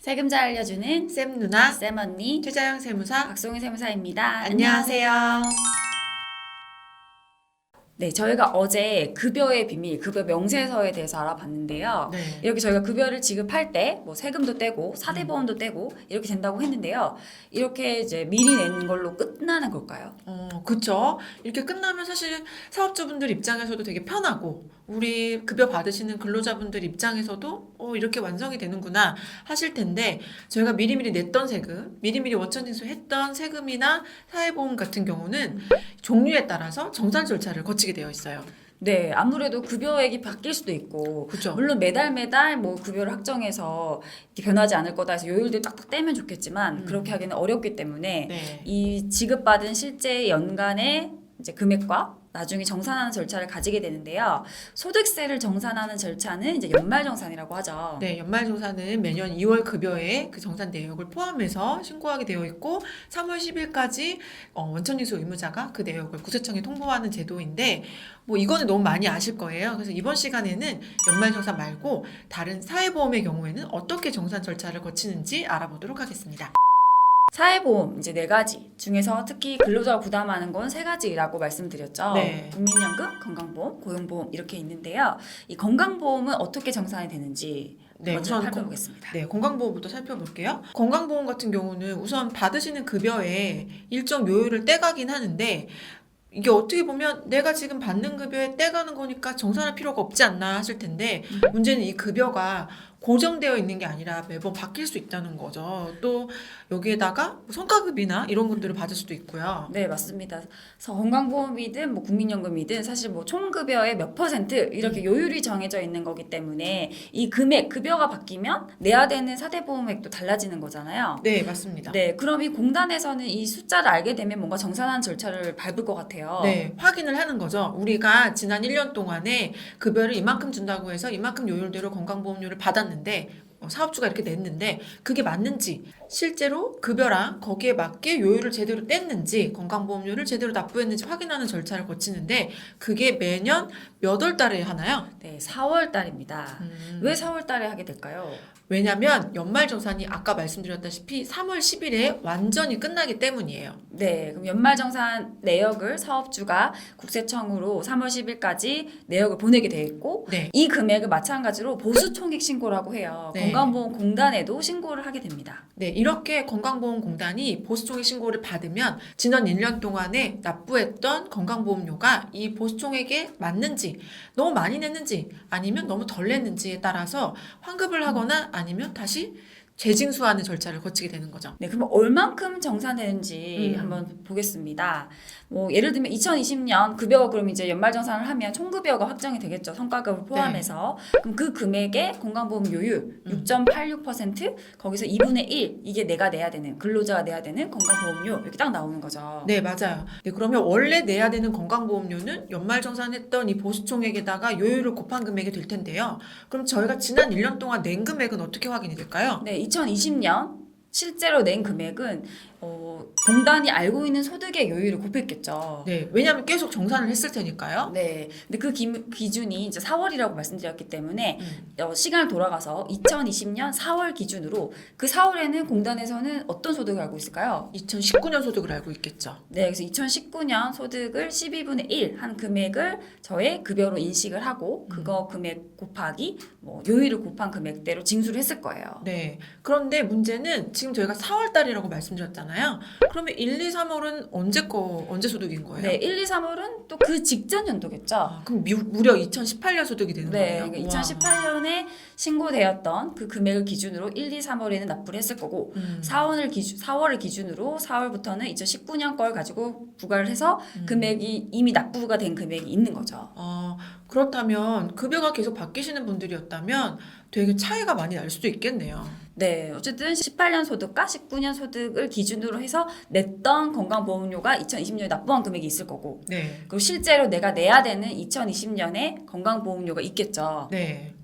세금 잘 알려주는 쌤 누나, 쌤 언니 최자영 세무사. 박송희 세무사입니다. 안녕하세요. 네, 저희가 어제 급여의 비밀, 급여 명세서에 대해서 알아봤는데요. 네. 이렇게 저희가 급여를 지급할 때 뭐 세금도 떼고 사대보험도 떼고 이렇게 된다고 했는데요. 이렇게 이제 미리 내는 걸로 끝나는 걸까요? 그쵸. 이렇게 끝나면 사실 사업주분들 입장에서도 되게 편하고, 우리 급여 받으시는 근로자분들 입장에서도 이렇게 완성이 되는구나 하실 텐데, 저희가 미리미리 냈던 세금, 미리미리 원천징수했던 세금이나 사회보험 같은 경우는 종류에 따라서 정산 절차를 거치게 되어 있어요. 네, 아무래도 급여액이 바뀔 수도 있고, 그죠. 물론 매달 뭐 급여를 확정해서 이렇게 변하지 않을 거다 해서 요율들 딱딱 떼면 좋겠지만 그렇게 하기는 어렵기 때문에 네. 이 지급받은 실제 연간의 이제 금액과 나중에 정산하는 절차를 가지게 되는데요. 소득세를 정산하는 절차는 이제 연말정산이라고 하죠. 네, 연말정산은 매년 2월 급여에 그 정산 내역을 포함해서 신고하게 되어 있고 3월 10일까지 원천징수 의무자가 그 내역을 구세청에 통보하는 제도인데, 뭐 이거는 너무 많이 아실 거예요. 그래서 이번 시간에는 연말정산 말고 다른 사회보험의 경우에는 어떻게 정산 절차를 거치는지 알아보도록 하겠습니다. 사회보험 이제 4가지 중에서 특히 근로자가 부담하는 건 3가지라고 말씀드렸죠. 네. 국민연금, 건강보험, 고용보험 이렇게 있는데요. 이 건강보험은 어떻게 정산이 되는지 네, 먼저 우선 살펴보겠습니다. 네, 건강보험부터 살펴볼게요. 건강보험 같은 경우는 우선 받으시는 급여에 일정 요율을 떼가긴 하는데, 이게 어떻게 보면 내가 지금 받는 급여에 떼가는 거니까 정산할 필요가 없지 않나 하실 텐데, 문제는 이 급여가 고정되어 있는 게 아니라 매번 바뀔 수 있다는 거죠. 또 여기에다가 성과급이나 이런 것들을 받을 수도 있고요. 네, 맞습니다. 그래서 건강보험이든 뭐 국민연금이든 사실 뭐 총급여의 몇 퍼센트 이렇게 요율이 정해져 있는 거기 때문에 이 금액, 급여가 바뀌면 내야 되는 사대보험액도 달라지는 거잖아요. 네, 맞습니다. 네, 그럼 이 공단에서는 이 숫자를 알게 되면 뭔가 정산하는 절차를 밟을 것 같아요. 네, 확인을 하는 거죠. 우리가 지난 1년 동안에 급여를 이만큼 준다고 해서 이만큼 요율대로 건강보험료를 받았는데, 사업주가 이렇게 냈는데 그게 맞는지, 실제로 급여랑 거기에 맞게 요율을 제대로 뗐는지, 건강보험료를 제대로 납부했는지 확인하는 절차를 거치는데, 그게 매년 몇 월 달에 하나요? 네, 4월 달입니다. 왜 4월 달에 하게 될까요? 왜냐면 연말정산이 아까 말씀드렸다시피 3월 10일에 완전히 끝나기 때문이에요. 네, 그럼 연말정산 내역을 사업주가 국세청으로 3월 10일까지 내역을 보내게 돼 있고, 네. 이 금액을 마찬가지로 보수총액 신고라고 해요. 네. 건강보험공단에도 신고를 하게 됩니다. 네, 이렇게 건강보험공단이 보수총액 신고를 받으면 지난 1년 동안에 납부했던 건강보험료가 이 보수총액에 맞는지, 너무 많이 냈는지 아니면 너무 덜 냈는지에 따라서 환급을 하거나 아니면 다시 재징수하는 절차를 거치게 되는 거죠. 네, 그럼 얼만큼 정산되는지 한번 보겠습니다. 뭐 예를 들면 2020년 급여가 그럼 이제 연말정산을 하면 총급여가 확정이 되겠죠. 성과급을 포함해서. 그럼 그 금액의 건강보험 요율 6.86%, 거기서 2분의 1 이게 내가 내야 되는, 근로자가 내야 되는 건강보험료 이렇게 딱 나오는 거죠. 네, 맞아요. 네, 그러면 원래 내야 되는 건강보험료는 연말정산했던 이 보수총액에다가 요율을 곱한 금액이 될 텐데요. 그럼 저희가 지난 1년 동안 낸 금액은 어떻게 확인이 될까요? 네, 2020년 실제로 낸 금액은 공단이 알고 있는 소득의 요율을 곱했겠죠. 네, 왜냐하면 계속 정산을 했을 테니까요. 네, 근데 그 기준이 이제 4월이라고 말씀드렸기 때문에 시간을 돌아가서 2020년 4월 기준으로 그 4월에는 공단에서는 어떤 소득을 알고 있을까요? 2019년 소득을 알고 있겠죠. 네, 그래서 2019년 소득을 12분의 1 한 금액을 저의 급여로 인식을 하고 그거 금액 곱하기 뭐 요율을 곱한 금액대로 징수를 했을 거예요. 네. 그런데 문제는 지금 저희가 4월 달이라고 말씀드렸잖아요. 그러면 1, 2, 3월은 언제 소득인 거예요? 네, 1, 2, 3월은 또 그 직전 연도겠죠. 그럼 무려 2018년 소득이 되는 네, 거예요? 그러니까 2018년에 신고되었던 그 금액을 기준으로 1, 2, 3월에는 납부를 했을 거고 4월을 기준으로 4월부터는 2019년 걸 가지고 부과를 해서 금액이 이미 납부가 된 금액이 있는 거죠. 그렇다면 급여가 계속 바뀌시는 분들이었다면 되게 차이가 많이 날 수도 있겠네요. 네, 어쨌든 18년 소득과 19년 소득을 기준으로 해서 냈던 건강보험료가 2020년에 납부한 금액이 있을 거고, 네. 그리고 실제로 내가 내야 되는 2020년에 건강보험료가 있겠죠. 네.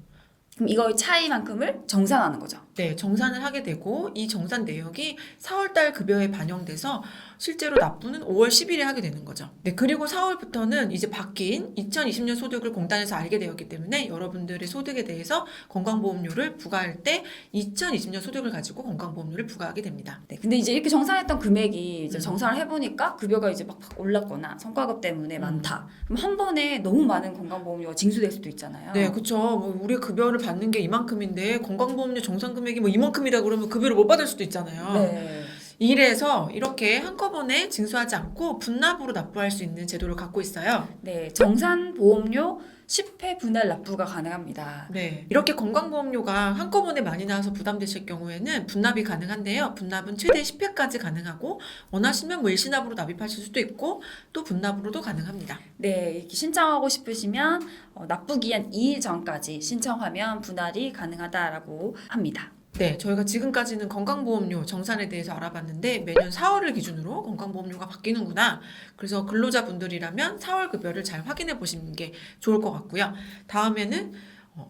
그럼 이거의 차이만큼을 정산하는 거죠. 네, 정산을 하게 되고 이 정산 내역이 4월달 급여에 반영돼서 실제로 납부는 5월 10일에 하게 되는 거죠. 네, 그리고 4월부터는 이제 바뀐 2020년 소득을 공단에서 알게 되었기 때문에 여러분들의 소득에 대해서 건강보험료를 부과할 때 2020년 소득을 가지고 건강보험료를 부과하게 됩니다. 네, 근데 이제 이렇게 정산했던 금액이 이제 정산을 해보니까 급여가 이제 막 올랐거나 성과급 때문에 많다. 그럼 한 번에 너무 많은 건강보험료가 징수될 수도 있잖아요. 네, 그쵸. 뭐 우리 급여를 받는 게 이만큼인데 건강보험료 정산 금액이 뭐 이만큼이다 그러면 급여를 못 받을 수도 있잖아요. 네. 이래서 이렇게 한꺼번에 징수하지 않고 분납으로 납부할 수 있는 제도를 갖고 있어요. 네, 정산보험료 10회 분할 납부가 가능합니다. 네, 이렇게 건강보험료가 한꺼번에 많이 나와서 부담되실 경우에는 분납이 가능한데요. 분납은 최대 10회까지 가능하고 원하시면 뭐 일시납으로 납입하실 수도 있고 또 분납으로도 가능합니다. 네, 이렇게 신청하고 싶으시면 납부 기한 2일 전까지 신청하면 분할이 가능하다라고 합니다. 네, 저희가 지금까지는 건강보험료 정산에 대해서 알아봤는데 매년 4월을 기준으로 건강보험료가 바뀌는구나. 그래서 근로자분들이라면 4월 급여를 잘 확인해 보시는 게 좋을 것 같고요. 다음에는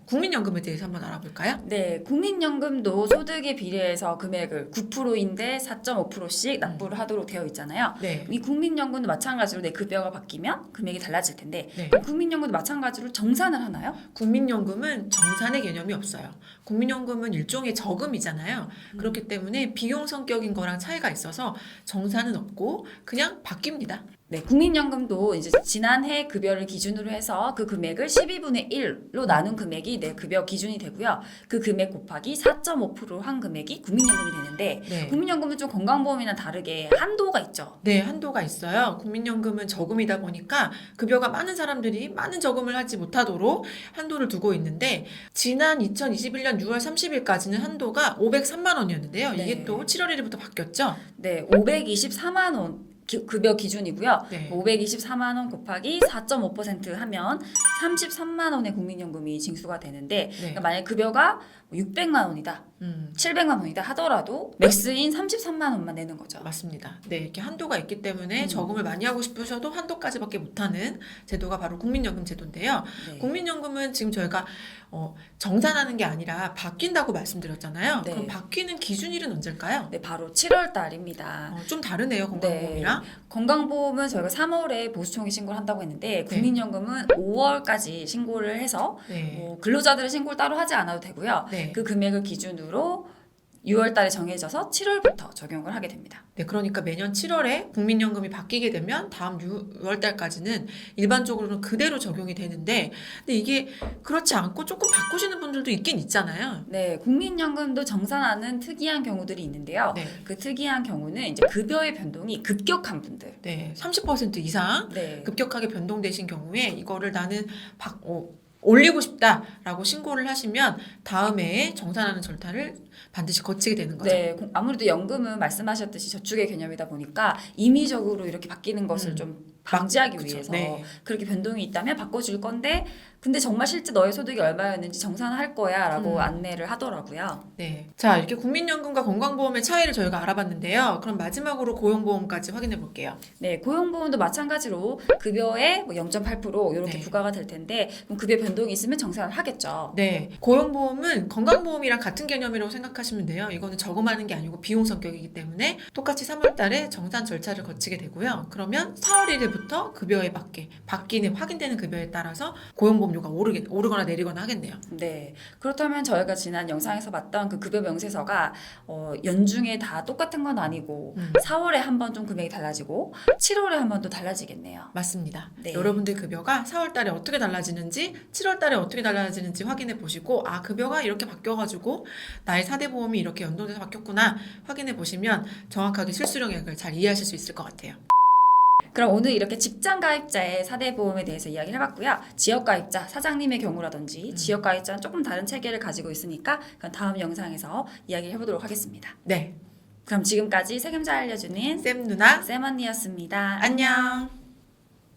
국민연금에 대해서 한번 알아볼까요? 네, 국민연금도 소득에 비례해서 금액을 9%인데 4.5%씩 납부를 하도록 되어 있잖아요. 네. 이 국민연금도 마찬가지로 내 급여가 바뀌면 금액이 달라질 텐데 네. 국민연금도 마찬가지로 정산을 하나요? 국민연금은 정산의 개념이 없어요. 국민연금은 일종의 저금이잖아요. 그렇기 때문에 비용 성격인 거랑 차이가 있어서 정산은 없고 그냥 바뀝니다. 네, 국민연금도 이제 지난해 급여를 기준으로 해서 그 금액을 12분의 1로 나눈 금액이 내 급여 기준이 되고요. 그 금액 곱하기 4.5%한 금액이 국민연금이 되는데 네. 국민연금은 좀 건강보험이랑 다르게 한도가 있죠. 네, 한도가 있어요. 국민연금은 저금이다 보니까 급여가 많은 사람들이 많은 저금을 하지 못하도록 한도를 두고 있는데 지난 2021년 6월 30일까지는 한도가 503만 원이었는데요. 네. 이게 또 7월 1일부터 바뀌었죠? 네, 524만 원 급여 기준이고요. 네. 524만 원 곱하기 4.5% 하면 33만 원의 국민연금이 징수가 되는데 네. 그러니까 만약 급여가 600만 원이다, 700만 원이다 하더라도 맥스인 33만 원만 내는 거죠. 맞습니다. 네, 이렇게 한도가 있기 때문에 저금을 많이 하고 싶으셔도 한도까지밖에 못하는 제도가 바로 국민연금 제도인데요. 네. 국민연금은 지금 저희가 정산하는 게 아니라 바뀐다고 말씀드렸잖아요. 네. 그럼 바뀌는 기준일은 언제일까요? 네, 바로 7월 달입니다. 좀 다르네요, 건강보험이랑. 건강보험은 저희가 3월에 보수총회 신고를 한다고 했는데 국민연금은 5월까지 신고를 해서 네. 근로자들의 신고를 따로 하지 않아도 되고요. 네. 그 금액을 기준으로 6월 달에 정해져서 7월부터 적용을 하게 됩니다. 네, 그러니까 매년 7월에 국민연금이 바뀌게 되면 다음 6월 달까지는 일반적으로는 그대로 적용이 되는데 근데 이게 그렇지 않고 조금 바꾸시는 분들도 있긴 있잖아요. 네, 국민연금도 정산하는 특이한 경우들이 있는데요. 네. 그 특이한 경우는 이제 급여의 변동이 급격한 분들. 네, 30% 이상 네. 급격하게 변동되신 경우에 이거를 나는 올리고 싶다라고 신고를 하시면 다음 해에 정산하는 절차를 반드시 거치게 되는 거죠. 네, 아무래도 연금은 말씀하셨듯이 저축의 개념이다 보니까 임의적으로 이렇게 바뀌는 것을 좀 방지하기 그쵸. 위해서 네. 그렇게 변동이 있다면 바꿔줄 건데 근데 정말 실제 너의 소득이 얼마였는지 정산할 거야 라고 안내를 하더라고요. 네. 자, 이렇게 국민연금과 건강보험의 차이를 저희가 알아봤는데요. 그럼 마지막으로 고용보험까지 확인해 볼게요. 네, 고용보험도 마찬가지로 급여의 0.8% 이렇게 네. 부과가 될 텐데 그럼 급여 변동이 있으면 정산을 하겠죠. 네. 고용보험은 건강보험이랑 같은 개념이라고 생각하시면 돼요. 이거는 저금하는 게 아니고 비용 성격이기 때문에 똑같이 3월 달에 정산 절차를 거치게 되고요. 그러면 4월 1일부터 급여에 바뀌는 확인되는 급여에 따라서 고용보험료가 오르거나 내리거나 하겠네요. 네, 그렇다면 저희가 지난 영상에서 봤던 그 급여 명세서가 연중에 다 똑같은 건 아니고 4월에 한 번 좀 금액이 달라지고 7월에 한 번 또 달라지겠네요. 맞습니다. 네. 여러분들 급여가 4월 달에 어떻게 달라지는지 7월 달에 어떻게 달라지는지 확인해 보시고 급여가 이렇게 바뀌어가지고 나의 4대 보험이 이렇게 연동돼서 바뀌었구나 확인해 보시면 정확하게 실수령액을 잘 이해하실 수 있을 것 같아요. 그럼 오늘 이렇게 직장 가입자의 4대 보험에 대해서 이야기를 해봤고요. 지역 가입자, 사장님의 경우라든지 지역 가입자는 조금 다른 체계를 가지고 있으니까 그럼 다음 영상에서 이야기를 해보도록 하겠습니다. 네. 그럼 지금까지 세금잘 알려주는 쌤 누나 쌤 언니였습니다. 안녕.